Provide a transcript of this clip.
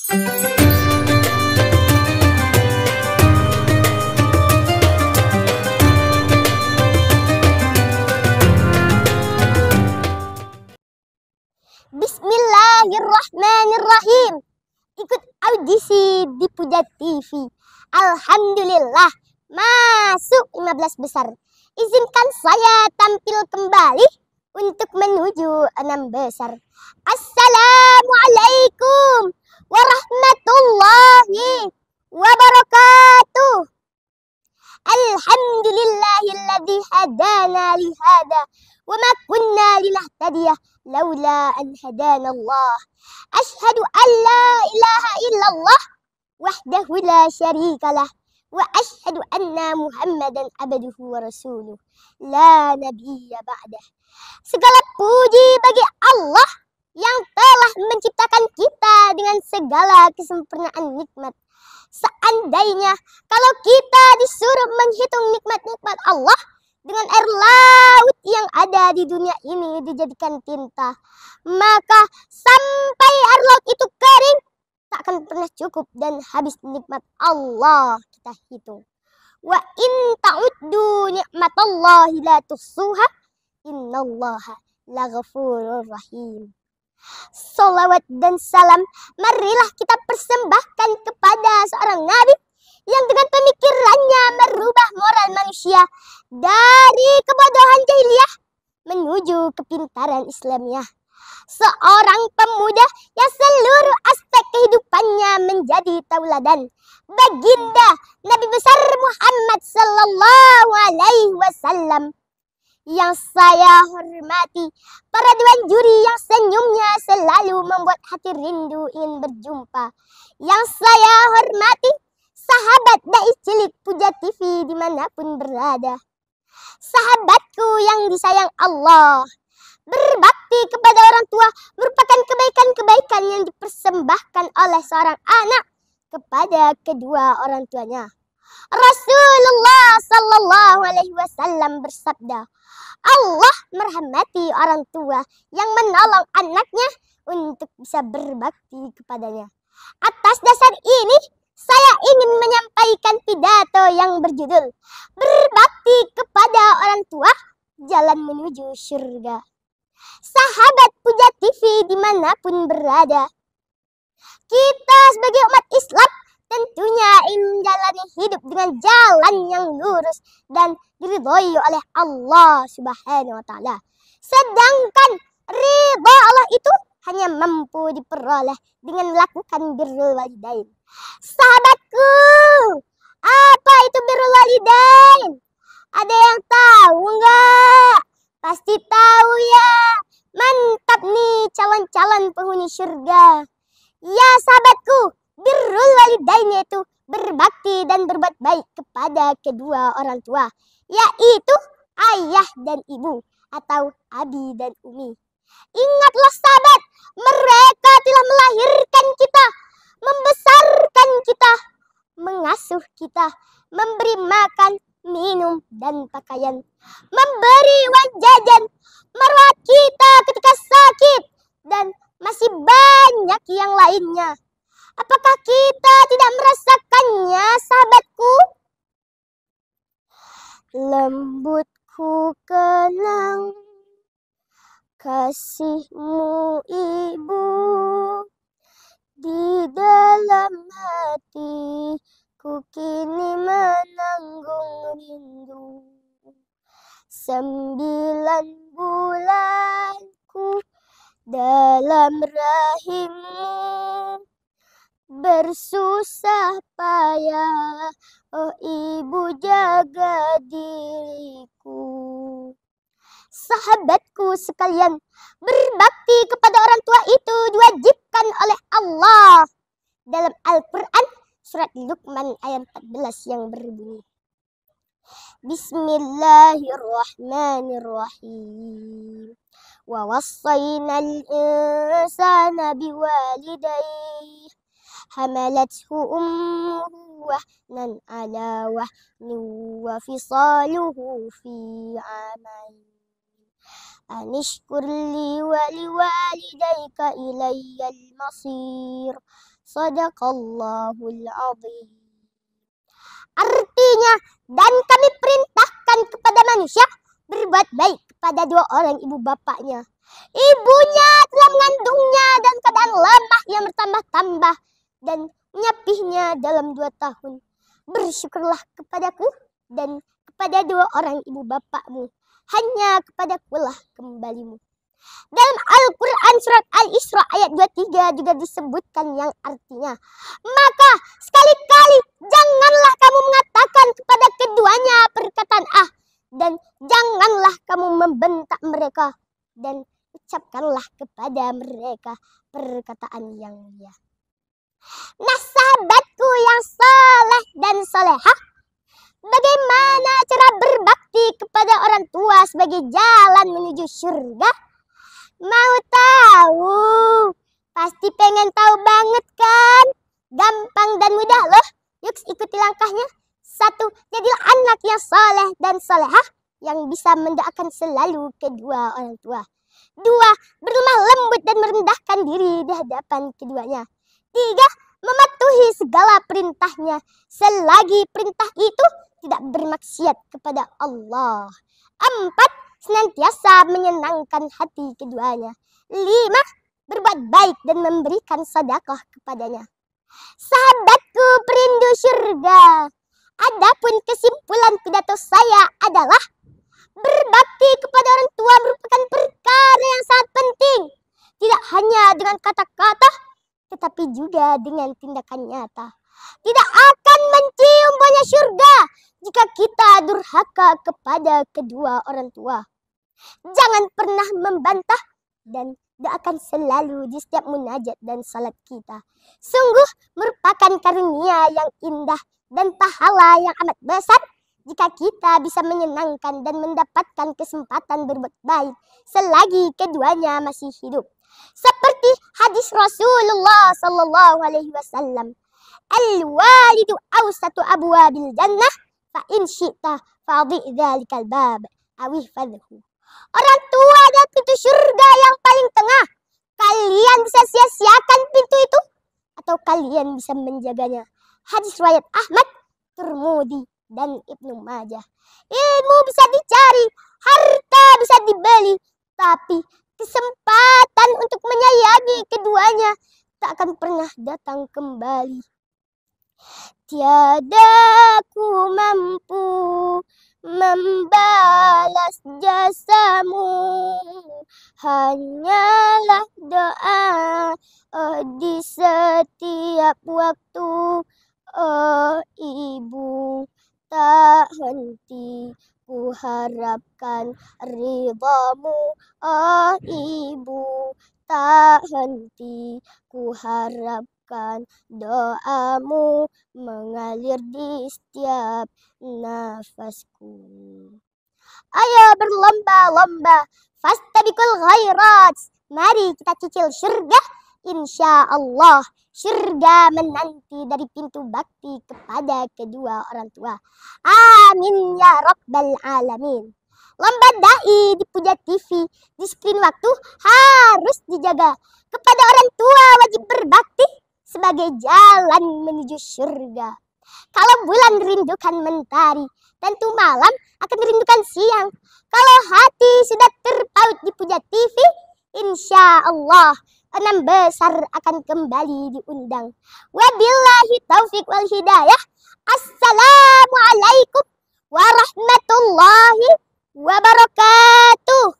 Bismillahirrahmanirrahim. Ikut audisi di Puja TV. Alhamdulillah masuk 15 besar. Izinkan saya tampil kembali untuk menuju 6 besar. Assalamualaikum warahmatullahi wabarakatuh. Alhamdulillahilladzi hadana lihada wa ma kunna linahtadiya laula an hadana Allah. Asyhadu an la ilaha illallah wahdahu la syarikalah wa asyhadu anna Muhammadan abduhu wa rasuluh la nabiyya ba'dah. Segala puji bagi Allah yang telah menciptakan kita dengan segala kesempurnaan nikmat. Seandainya kalau kita disuruh menghitung nikmat-nikmat Allah dengan air laut yang ada di dunia ini dijadikan tinta, maka sampai air laut itu kering tak akan pernah cukup dan habis nikmat Allah kita hitung. Wa in ta'uddu ni'matallahi la tuhsuha innallaha laghafurur rahim. Salawat dan salam marilah kita persembahkan kepada seorang nabi yang dengan pemikirannya merubah moral manusia dari kebodohan jahiliyah menuju kepintaran Islamiyah. Seorang pemuda yang seluruh aspek kehidupannya menjadi tauladan. Baginda Nabi besar Muhammad sallallahu alaihi wasallam yang saya hormati, para dewan juri yang senyumnya selalu membuat hati rindu ingin berjumpa. Yang saya hormati, sahabat dai cilik Puja TV dimanapun berada. Sahabatku yang disayang Allah, berbakti kepada orang tua merupakan kebaikan-kebaikan yang dipersembahkan oleh seorang anak kepada kedua orang tuanya. Rasulullah sallallahu alaihi wasallam bersabda, Allah merahmati orang tua yang menolong anaknya untuk bisa berbakti kepadanya. Atas dasar ini, saya ingin menyampaikan pidato yang berjudul Berbakti kepada orang tua, jalan menuju surga. Sahabat Puja TV dimanapun berada, kita sebagai umat Islam tentunya ingin menjalani hidup dengan jalan yang lurus dan diridhoi oleh Allah Subhanahu wa taala. Sedangkan ridha Allah itu hanya mampu diperoleh dengan melakukan birrul walidain. Sahabatku, apa itu birrul walidain? Ada yang tahu enggak? Pasti tahu ya. Mantap nih calon-calon penghuni surga. Ya sahabatku, birrul walidain yaitu berbakti dan berbuat baik kepada kedua orang tua, yaitu ayah dan ibu atau abi dan umi. Ingatlah sahabat, mereka telah melahirkan kita, membesarkan kita, mengasuh kita, memberi makan, minum, dan pakaian, memberi uang jajan, merawat kita ketika sakit, dan masih banyak yang lainnya. Apakah kita tidak merasakannya, sahabatku? Lembutku kenang kasihmu ibu, di dalam hatiku kini menanggung rindu. 9 bulanku dalam rahimmu, bersusah payah, oh ibu jaga diriku. Sahabatku sekalian, berbakti kepada orang tua itu diwajibkan oleh Allah dalam Al-Quran surat Luqman ayat 14 yang berbunyi, Bismillahirrahmanirrahim. Wa wassaynal insana biwalidayhi hamalathu ummuhu wahnan ala wahnin wa fisaluhu fi amain anishkur li wa liwalidayka ilayyal masir. Shadaqallahul azim. Artinya, dan kami perintahkan kepada manusia berbuat baik kepada dua orang ibu bapaknya. Ibunya telah mengandungnya dan keadaan lemah yang bertambah-tambah dan menyapihnya dalam 2 tahun. Bersyukurlah kepadaku dan kepada dua orang ibu bapakmu. Hanya kepadakulah kembalimu. Dalam Al-Quran surat Al-Isra ayat 23 juga disebutkan yang artinya, maka sekali-kali janganlah kamu mengatakan kepada keduanya perkataan dan janganlah kamu membentak mereka dan ucapkanlah kepada mereka perkataan yang mulia. Nah, sahabatku yang saleh dan salehah, bagaimana cara berbakti kepada orang tua sebagai jalan menuju surga? Mau tahu? Pasti pengen tahu banget kan? Gampang dan mudah loh. Yuk ikuti langkahnya. 1. Jadilah anak yang saleh dan salehah yang bisa mendoakan selalu kedua orang tua. 2. Berlemah lembut dan merendahkan diri di hadapan keduanya. 3. Mematuhi segala perintahnya selagi perintah itu tidak bermaksiat kepada Allah. 4. Senantiasa menyenangkan hati keduanya. 5. Berbuat baik dan memberikan sedekah kepadanya. Sahabatku perindu surga, adapun kesimpulan pidato saya adalah berbakti kepada orang tua merupakan perkara yang sangat penting. Tidak hanya dengan kata-kata, tetapi juga dengan tindakan nyata. Tidak akan mencium baunya surga jika kita durhaka kepada kedua orang tua. Jangan pernah membantah dan doakan selalu di setiap munajat dan salat kita. Sungguh merupakan karunia yang indah dan pahala yang amat besar jika kita bisa menyenangkan dan mendapatkan kesempatan berbuat baik selagi keduanya masih hidup. Seperti hadis Rasulullah sallallahu alaihi wasallam, al-walidu awsatu abwabil jannah fa in syi'ta fadhi dzalikal bab awih fadhu. Orang tua adalah pintu surga yang paling tengah. Kalian bisa sia-siakan pintu itu atau kalian bisa menjaganya. Hadis riwayat Ahmad, Tirmidzi dan Ibnu Majah. Ilmu bisa dicari, harta bisa dibeli, tapi kesempatan untuk menyayangi keduanya tak akan pernah datang kembali. Tiada ku mampu membalas jasamu, hanyalah doa di setiap waktu. Oh ibu, tak henti ku harapkan ridhamu. Oh ibu, tak henti ku harapkan doamu mengalir di setiap nafasku. Ayo berlomba-lomba, fastabiqul khairat. Mari kita cicil surga, insya Allah. Surga menanti dari pintu bakti kepada kedua orang tua. Amin ya rabbal alamin. Lomba dai di Puja TV di screen waktu harus dijaga. Kepada orang tua wajib berbakti sebagai jalan menuju surga. Kalau bulan rindukan mentari, tentu malam akan rindukan siang. Kalau hati sudah terpaut di Puja TV, insya Allah 6 besar akan kembali diundang. Wabillahi taufiq wal hidayah. Assalamualaikum warahmatullahi wabarakatuh.